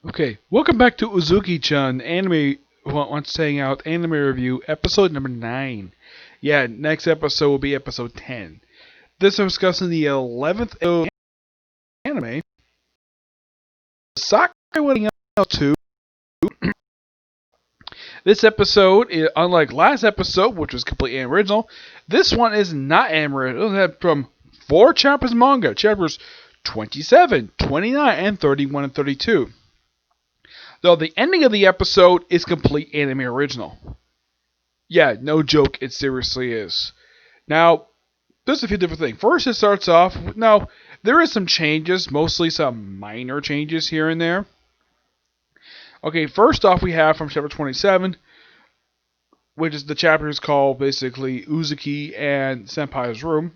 Okay, welcome back to Uzaki-chan Anime Wants to Hang Out Anime Review, episode number 9. Yeah, next episode will be episode 10. This is discussing the 11th anime, Sakurai Wedding Out 2. This episode, unlike last episode, which was completely original, this one is not anime original. It had from 4 chapters manga, chapters 27, 29, and 31 and 32. Though the ending of the episode is complete anime original. Yeah, no joke, it seriously is. Now, there's a few different things. First, it starts off, now, there is some changes, mostly some minor changes here and there. Okay, first off, we have from chapter 27, which is the chapter is called basically Uzaki and Senpai's room,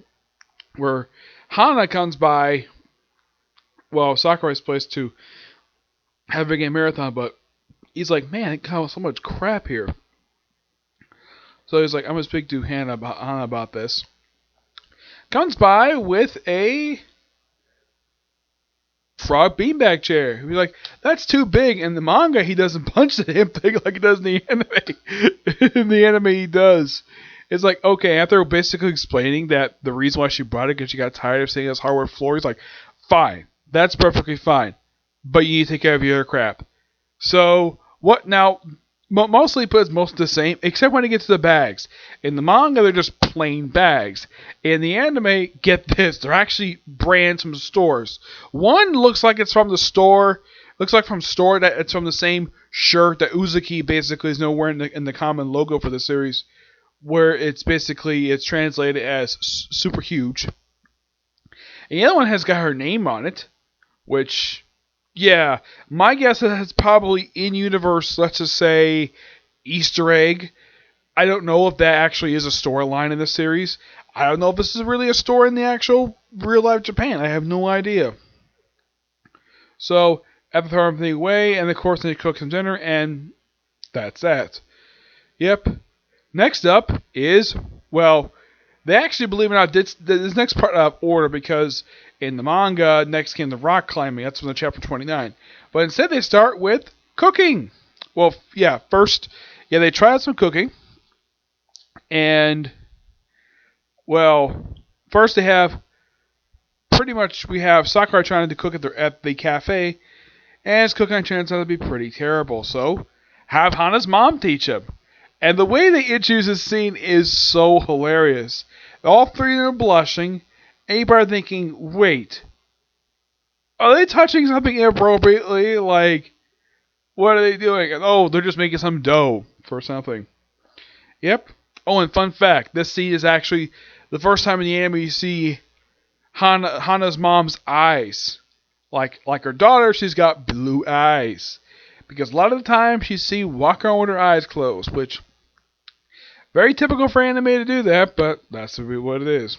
where Hana comes by, Sakurai's place to have a game marathon, but he's like, man, it got so much crap here. So he's like, I'm going to speak to Hana about this. Comes by with a frog beanbag chair. He's like, that's too big. In the manga, he doesn't punch the damn thing like he does in the anime. In the anime, he does. It's like, okay, after basically explaining that the reason why she brought it because she got tired of seeing this hardwood floor, he's like, fine, that's perfectly fine. But you need to take care of your other crap. So, what now? Mostly puts most of the same, except when it gets to the bags. In the manga, they're just plain bags. In the anime, get this, they're actually brands from stores. One looks like it's from the store, looks like from store that it's from the same shirt that Uzaki basically is known wearing in the common logo for the series, where it's translated as super huge. And the other one has got her name on it, which... yeah, my guess is it's probably in-universe, let's just say, Easter egg. I don't know if that actually is a storyline in the series. I don't know if this is really a story in the actual real-life Japan. I have no idea. So, after throwing everything away, and of course they cook some dinner, and that's that. Yep. Next up is, they actually, believe it or not, did this next part out of order because in the manga, next came the rock climbing. That's from the chapter 29. But instead, they start with cooking. First, they try out some cooking. And, first they have, we have Sakurai trying to cook at the cafe. And his cooking turns out to be pretty terrible. So, have Hana's mom teach him. And the way they introduce this scene is so hilarious. All three of them are blushing. And you're probably thinking, wait, are they touching something inappropriately? Like, what are they doing? And, oh, they're just making some dough for something. Yep. Oh, and fun fact, this scene is actually the first time in the anime you see Hana's mom's eyes. Like her daughter, she's got blue eyes. Because a lot of the time she see walk around with her eyes closed, which very typical for anime to do that, but that's what it is.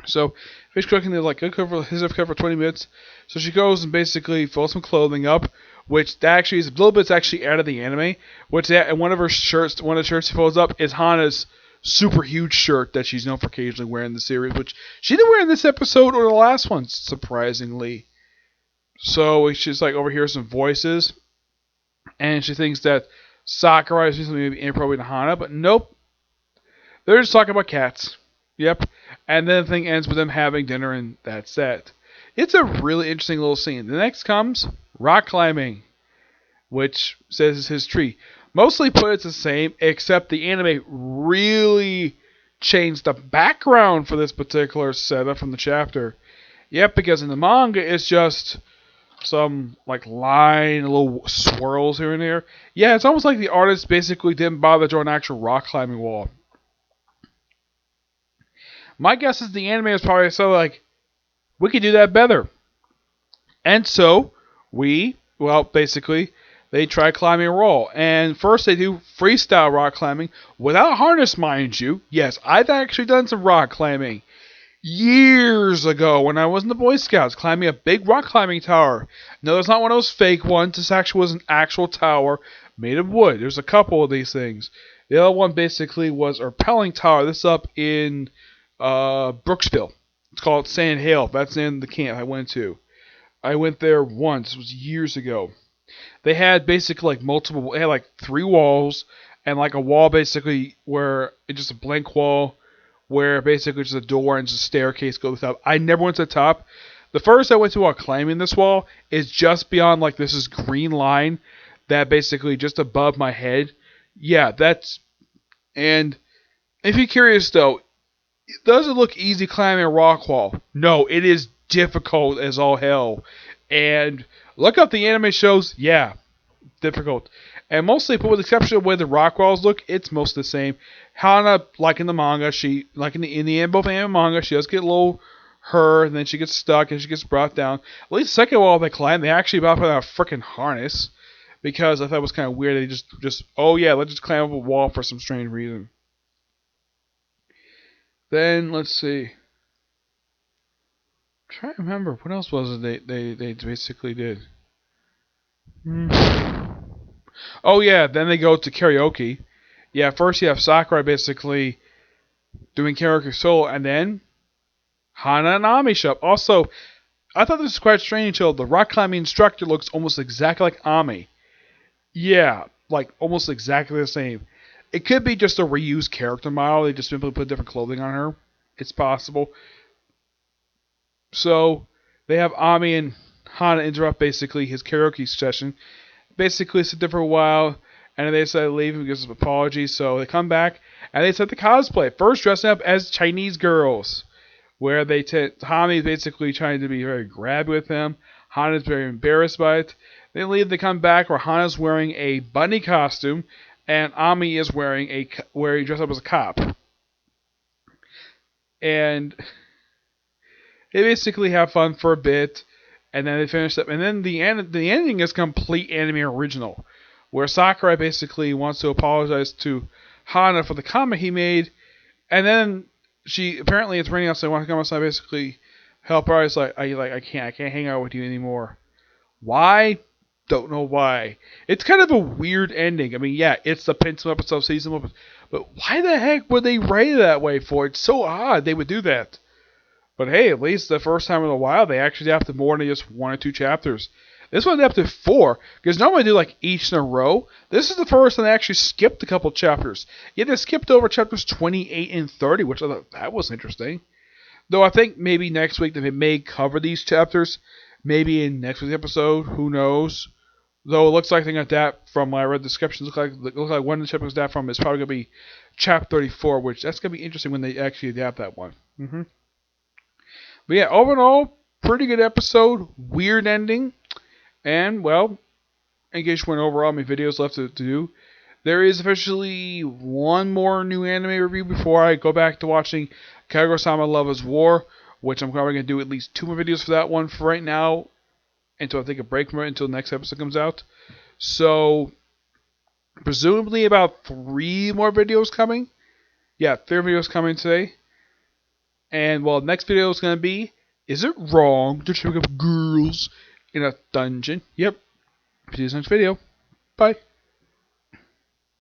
So, fish cooking, they're like, his cover for 20 minutes. So she goes and basically folds some clothing up, which actually is a little bit actually out of the anime. And one of the shirts she folds up is Hana's super huge shirt that she's known for occasionally wearing in the series, which she didn't wear in this episode or the last one, surprisingly. So she's like overhears some voices, and she thinks that Sakurai is something maybe inappropriate to Hana, but nope. They're just talking about cats. Yep. And then the thing ends with them having dinner, and that's that. It's a really interesting little scene. The next comes rock climbing, which says is his tree. Mostly put it's the same, except the anime really changed the background for this particular setup from the chapter. Yep, because in the manga it's just some line, little swirls here and there. Yeah, it's almost like the artist basically didn't bother to draw an actual rock climbing wall. My guess is the anime is probably so we could do that better. And so, they try climbing a wall. And first they do freestyle rock climbing without harness, mind you. Yes, I've actually done some rock climbing years ago when I was in the Boy Scouts, climbing a big rock climbing tower. No, it's not one of those fake ones. This actually was an actual tower made of wood. There's a couple of these things. The other one basically was a rappelling tower. This up in Brooksville. It's called Sand Hill. That's in the camp I went to. I went there once. It was years ago. They had basically like multiple. They had like 3 walls and like a wall basically where it's just a blank wall where basically just a door and just a staircase goes up. I never went to the top. The first I went to while climbing this wall is just beyond like this green line that basically just above my head. Yeah, that's and if you're curious though, does it look easy climbing a rock wall? No, it is difficult as all hell. And look up the anime shows. Yeah, difficult. And mostly, but with the exception of the way the rock walls look, it's mostly the same. Hana, like in the manga, she like in the both anime and manga, she does get a little hurt, and then she gets stuck and she gets brought down. At least the second wall they climb, they actually brought out a freaking harness because I thought it was kind of weird. They just oh yeah, let's just climb up a wall for some strange reason. Then let's see. I'm trying to remember what else was it they basically did. Oh yeah, then they go to karaoke. Yeah, first you have Sakurai basically doing karaoke solo, and then Hana and Ami show up. Also, I thought this was quite strange until the rock climbing instructor looks almost exactly like Ami. Yeah, like almost exactly the same. It could be just a reused character model. They just simply put different clothing on her. It's possible. So they have Ami and Hana interrupt basically his karaoke session. Basically sit there for a while, and then they decide to leave and gives some apologies. So they come back and they set the cosplay. First dressing up as Chinese girls, where Hana is basically trying to be very grabby with him. Hana is very embarrassed by it. They leave. They come back where Hana's wearing a bunny costume, and Ami is where he dressed up as a cop. And they basically have fun for a bit, and then they finish up. And then the ending is complete anime original, where Sakurai basically wants to apologize to Hana for the comment he made, and then she apparently it's raining outside. I want to come outside, basically help her. It's like I can't hang out with you anymore. Why? Don't know why. It's kind of a weird ending. I mean, yeah, it's the pencil episode, season 1, but why the heck would they write it that way for? It's so odd they would do that. But hey, at least the first time in a while, they actually adapted more than just 1 or 2 chapters. This one adapted 4, because normally they do like each in a row. This is the first one they actually skipped a couple chapters. Yeah, they skipped over chapters 28 and 30, which I thought that was interesting. Though I think maybe next week they may cover these chapters. Maybe in next week's episode, who knows? Though it looks like they got that from when I read the descriptions. It looks like one of the chapters that from is probably going to be chapter 34, which that's going to be interesting when they actually adapt that one. But yeah, overall, pretty good episode. Weird ending. And, well, in case you went over all my videos left to do, there is officially one more new anime review before I go back to watching Kaguya-sama Love is War, which I'm probably going to do at least 2 more videos for that one for right now, until I take a break from it until the next episode comes out. So, presumably about 3 more videos coming. Yeah, 3 videos coming today. And, well, the next video is going to be, is it wrong to trick up girls in a dungeon? Yep. See you next video. Bye.